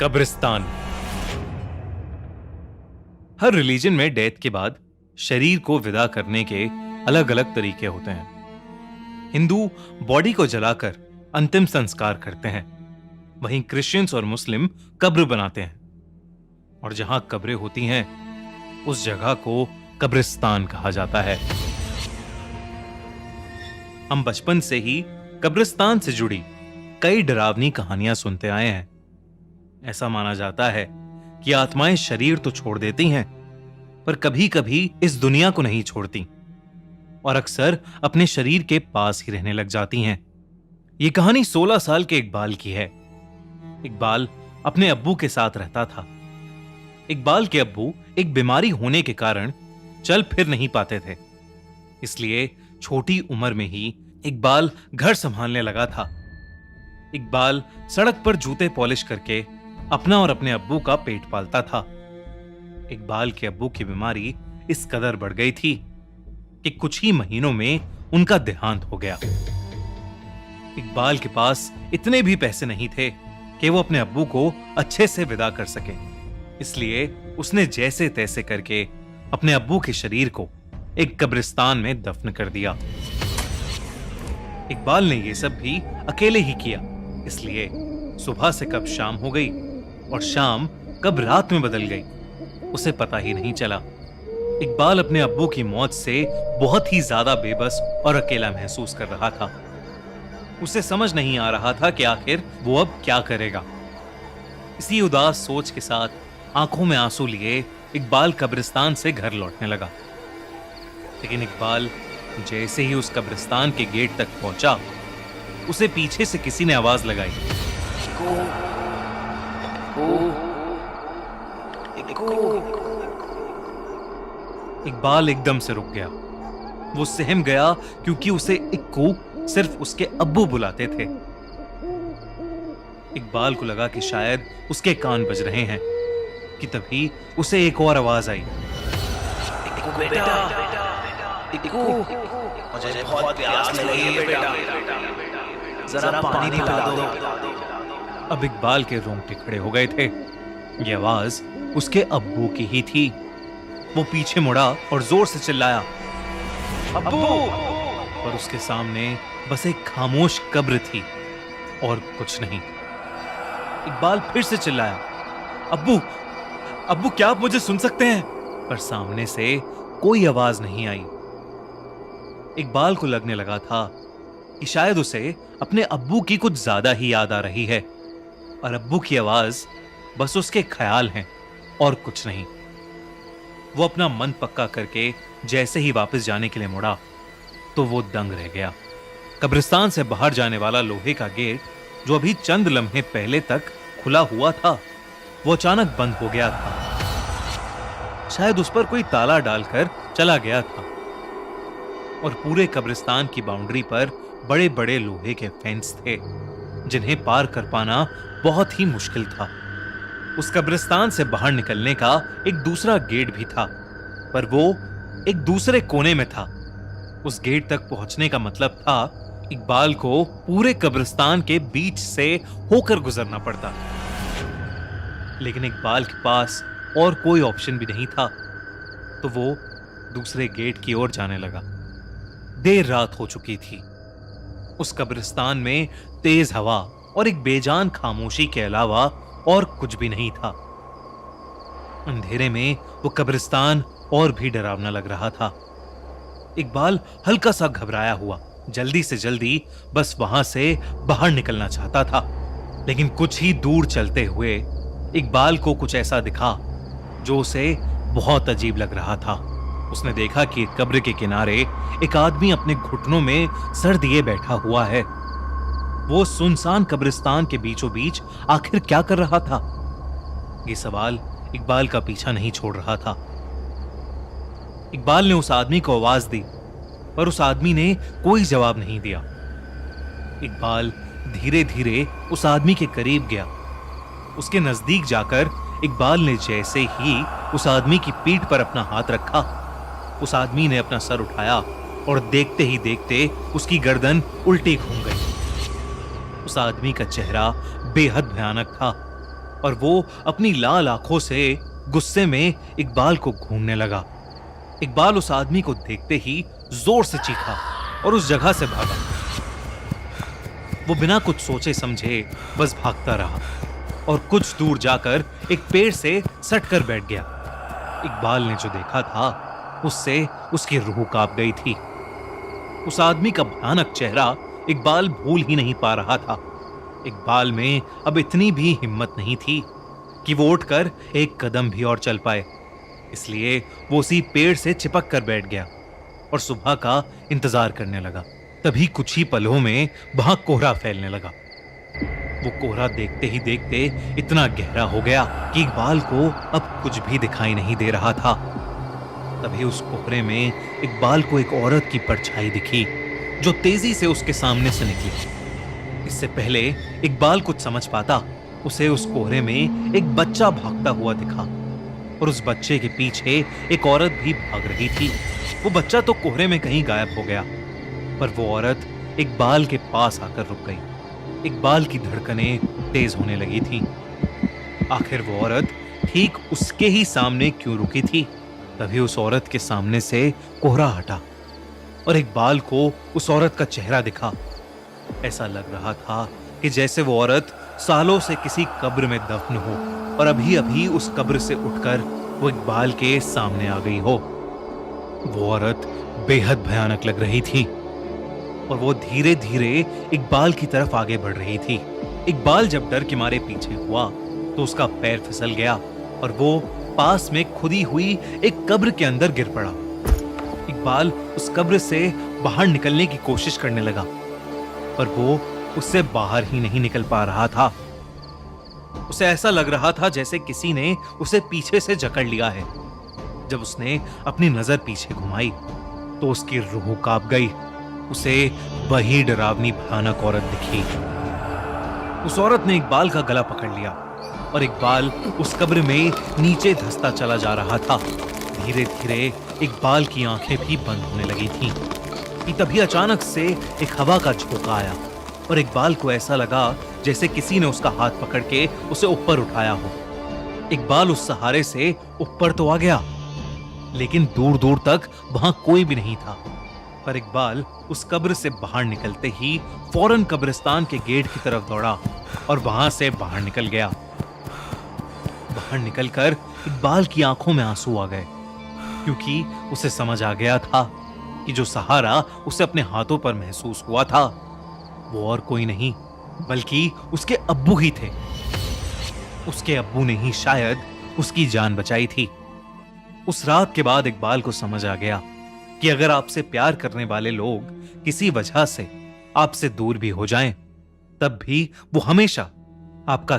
कब्रिस्तान। हर रिलीजन में डेथ के बाद शरीर को विदा करने के अलग अलग तरीके होते हैं। हिंदू बॉडी को जलाकर अंतिम संस्कार करते हैं, वहीं क्रिश्चियंस और मुस्लिम कब्र बनाते हैं, और जहां कब्रें होती हैं उस जगह को कब्रिस्तान कहा जाता है। हम बचपन से ही कब्रिस्तान से जुड़ी कई डरावनी कहानियां सुनते आए हैं। ऐसा माना जाता है कि आत्माएं शरीर तो छोड़ देती हैं, पर कभी कभी इस दुनिया को नहीं छोड़ती और अक्सर अपने शरीर के पास ही रहने लग जाती हैं। यह कहानी 16 साल के इकबाल की है। इकबाल अपने अब्बू के साथ रहता था। इकबाल के अब्बू एक बीमारी होने के कारण चल फिर नहीं पाते थे, इसलिए छोटी उम्र में ही इकबाल घर संभालने लगा था। इकबाल सड़क पर जूते पॉलिश करके अपना और अपने अब्बू का पेट पालता था। इकबाल के अब्बू की बीमारी इस कदर बढ़ गई थी कि कुछ ही महीनों में उनका देहांत हो गया। इकबाल के पास इतने भी पैसे नहीं थे कि वो अपने अब्बू को अच्छे से विदा कर सके, इसलिए उसने जैसे तैसे करके अपने अब्बू के शरीर को एक कब्रिस्तान में दफन कर दिया। इकबाल ने यह सब भी अकेले ही किया, इसलिए सुबह से कब शाम हो गई और शाम कब रात में बदल गई उसे पता ही नहीं चला। इकबाल अपने अब्बू की मौत से बहुत ही ज्यादा बेबस और अकेला महसूस कर रहा था। उसे समझ नहीं आ रहा था कि आखिर वो अब क्या करेगा। इसी उदास सोच के साथ आंखों में आंसू लिए इकबाल कब्रिस्तान से घर लौटने लगा। लेकिन इकबाल जैसे ही उस कब्रिस्तान के गेट तक पहुंचा, उसे पीछे से किसी ने आवाज लगाई, इकबाल एकदम से रुक गया। वो सहम गया क्योंकि उसे इक्कू सिर्फ उसके अब्बू बुलाते थे। इकबाल को लगा कि शायद उसके कान बज रहे हैं कि तभी उसे एक और आवाज आई, इक्कू बेटा, इक्कू, मुझे बहुत प्यास लगी है बेटा, जरा पानी पिला दो। अब इकबाल के रोंगटे खड़े हो गए थे। ये आवाज उसके अब्बू की ही थी। वो पीछे मुड़ा और जोर से चिल्लाया, अब्बू! पर उसके सामने बस एक खामोश कब्र थी और कुछ नहीं। इकबाल फिर से चिल्लाया, अब्बू! अब्बू, क्या आप मुझे सुन सकते हैं? पर सामने से कोई आवाज नहीं आई। इकबाल को लगने लगा था कि शायद उसे अपने अब्बू की कुछ ज्यादा ही याद आ रही है और अब्बू की आवाज बस उसके ख्याल हैं और कुछ नहीं। वो अपना मन पक्का करके जैसे ही वापस जाने के लिए मुड़ा तो वो दंग रह गया। कब्रिस्तान से बाहर जाने वाला लोहे का गेट, जो अभी चंद लम्हे पहले तक खुला हुआ था, वो अचानक बंद हो गया था। शायद उस पर कोई ताला डालकर चला गया था और पूरे कब्रिस्तान की बाउंड्री पर बड़े बड़े लोहे के फेंस थे जिन्हें पार कर पाना बहुत ही मुश्किल था। उस कब्रिस्तान से बाहर निकलने का एक दूसरा गेट भी था, पर वो एक दूसरे कोने में था। उस गेट तक पहुंचने का मतलब था इकबाल को पूरे कब्रिस्तान के बीच से होकर गुजरना पड़ता। लेकिन इकबाल के पास और कोई ऑप्शन भी नहीं था, तो वो दूसरे गेट की ओर जाने लगा। देर रात हो चुकी थी। उस कब्रिस्तान में तेज हवा और एक बेजान खामोशी के अलावा और कुछ भी नहीं था। अंधेरे में वो कब्रिस्तान और भी डरावना लग रहा था। इकबाल हल्का सा घबराया हुआ जल्दी से जल्दी बस वहां से बाहर निकलना चाहता था, लेकिन कुछ ही दूर चलते हुए इकबाल को कुछ ऐसा दिखा जो उसे बहुत अजीब लग रहा था। उसने देखा कि कब्र के किनारे एक आदमी अपने घुटनों में सर दिए बैठा हुआ है। वो सुनसान कब्रिस्तान के बीचों बीच आखिर क्या कर रहा था? ये सवाल इकबाल का पीछा नहीं छोड़ रहा था। इकबाल ने उस आदमी को आवाज दी, पर उस आदमी ने कोई जवाब नहीं दिया। इकबाल धीरे धीरे उस आदमी के करीब गया। उसके नजदीक जाकर इकबाल ने जैसे ही उस आदमी की पीठ पर अपना हाथ रखा, उस आदमी ने अपना सर उठाया और देखते ही देखते उसकी गर्दन उल्टी घूम गई। उस आदमी का चेहरा बेहद भयानक था। और वो अपनी लाल आंखों से गुस्से में इकबाल को घूरने लगा। इकबाल उस आदमी को देखते ही जोर से चीखा और उस जगह से भागा। वो बिना कुछ सोचे समझे बस भागता रहा और कुछ दूर जाकर एक पेड़ से सटकर बैठ गया। इकबाल ने जो देखा था उससे उसकी रूह कांप गई थी। उस आदमी का भयानक चेहरा इकबाल भूल ही नहीं पा रहा था। इकबाल में अब इतनी भी हिम्मत नहीं थी कि वो उठकर एक कदम भी और चल पाए, इसलिए वो उसी पेड़ से चिपक कर बैठ गया और सुबह का इंतजार करने लगा। तभी कुछ ही पलों में वहां कोहरा फैलने लगा। वो कोहरा देखते ही देखते इतना गहरा हो गया कि इकबाल को अब कुछ भी दिखाई नहीं दे रहा था। तभी उस कोहरे में इकबाल को एक औरत की परछाई दिखी जो तेजी से उसके सामने से निकली। इससे पहले इकबाल कुछ समझ पाता, उसे उस कोहरे में एक बच्चा भागता हुआ दिखा और उस बच्चे के पीछे एक औरत भी भाग रही थी। वो बच्चा तो कोहरे में कहीं गायब हो गया, पर वो औरत इकबाल के पास आकर रुक गई। इकबाल की धड़कनें तेज होने लगी थीं। आखिर वो औरत ठीक उसके ही सामने क्यों रुकी थी? तभी उस औरत के सामने से कोहरा हटा और इकबाल को उस औरत का चेहरा दिखा। ऐसा लग रहा था कि जैसे वो औरत सालों से किसी कब्र में दफन हो और अभी अभी उस कब्र से उठकर वो इकबाल के सामने आ गई हो। वो औरत बेहद भयानक लग रही थी और वो धीरे धीरे इकबाल की तरफ आगे बढ़ रही थी। इकबाल जब डर के मारे पीछे हुआ तो उसका पैर फिसल गया और वो पास में खुदी हुई एक कब्र के अंदर गिर पड़ा। इकबाल उस कब्र से बाहर निकलने की कोशिश करने लगा, पर वो उससे बाहर ही नहीं निकल पा रहा था। उसे ऐसा लग रहा था जैसे किसी ने उसे पीछे से जकड़ लिया है। जब उसने अपनी नजर पीछे घुमाई तो उसकी रूह कांप गई। उसे वही डरावनी भयानक औरत दिखी। उस औरत ने इकबाल का गला पकड़ लिया और इकबाल उस कब्र में नीचे धंसता चला जा रहा था। धीरे धीरे इकबाल की आंखें भी बंद होने लगी थीं कि तभी अचानक से एक हवा का झोंका आया और इकबाल को ऐसा लगा जैसे किसी ने उसका हाथ पकड़ के उसे ऊपर उठाया हो। इकबाल उस सहारे से ऊपर तो आ गया, लेकिन दूर दूर तक वहां कोई भी नहीं था। पर इकबाल उस कब्र से बाहर निकलते ही फौरन कब्रिस्तान के गेट की तरफ दौड़ा और वहां से बाहर निकल गया। बाहर निकलकर इकबाल की आंखों में आंसू आ गए, क्योंकि उसे समझ आ गया था कि जो सहारा उसे अपने हाथों पर महसूस हुआ था वो और कोई नहीं बल्कि उसके अब्बू ही थे। उसके अब्बू ने ही शायद उसकी जान बचाई थी। उस रात के बाद इकबाल को समझ आ गया कि अगर आपसे प्यार करने वाले लोग किसी वजह से आपसे दूर भी हो जाएं, तब भी वो हमेशा आपका